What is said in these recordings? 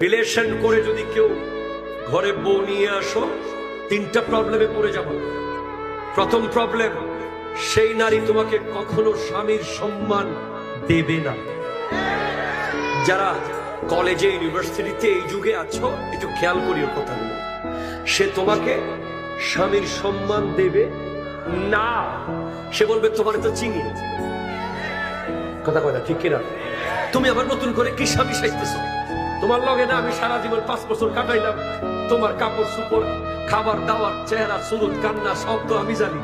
Relation করে যদি কেউ ঘরে বউ নিয়ে আসো, তিনটা প্রবলেমে পড়ে যাবো। প্রথম প্রবলেম, সেই নারী তোমাকে কখনো স্বামীর সম্মান দেবে না। যারা কলেজে ইউনিভার্সিটিতে এই যুগে আছো, একটু খেয়াল করিও কথাগুলো। সে তোমাকে স্বামীর সম্মান দেবে না। সে বলবে তোমার তো চিনি। কথা কথা ঠিক কিনা? তুমি আবার নতুন করে কি স্বামী সাজতেছো? তোমার লগে না আমি সারা জীবন 5 বছর কাটাইলাম, তোমার কাপড় চোপড়, খাবার দাবার, চেহারা, সুরত, কান্না সব তো আমি জানি।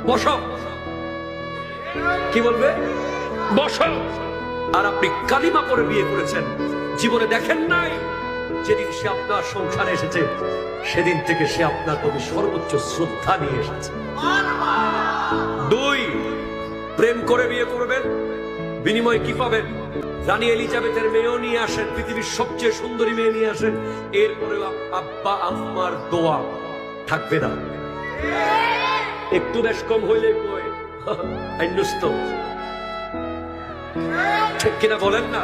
বসো। কি বলবে? বসো। আর আপনি কালিমা পড়ে বিয়ে করেছেন, জীবনে দেখেন নাই যেদিন সে আপনার সংসারে এসেছে সেদিন থেকে সে আপনার প্রতি সর্বোচ্চ শ্রদ্ধা নিয়ে এসেছে। 2, প্রেম করে বিয়ে করবেন, বিনিময়ে কি পাবেন? রানী এলিজাবেথের মেয়েও নিয়ে আসেন, পৃথিবীর সবচেয়ে সুন্দরী মেয়ে নিয়ে আসেন, এরপরেও আব্বা আম্মার দোয়া থাকবে না। একটু বেশ কম হইলে কই আইনুস্ত, ঠিক কিনা বলেন না?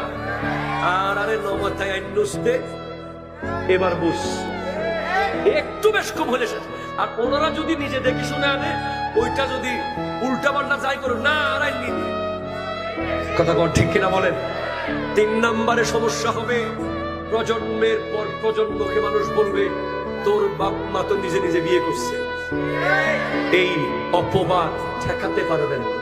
আর আরে নমাথায় আইনুস্তে, এবার বুঝ একটু বেশ কম হলে। আর ওনারা যদি নিজে দেখে শুনে আনে, ওইটা যদি উল্টা পাল্টা যাই করো না, আর আইনি কথা কর, ঠিক কিনা বলেন? 3 নম্বরে সমস্যা হবে, প্রজন্মের পর প্রজন্মকে মানুষ বলবে তোর বাপ মা তো নিজে নিজে বিয়ে করছে। এই অপবাদ ঠেকাতে পারবেন না।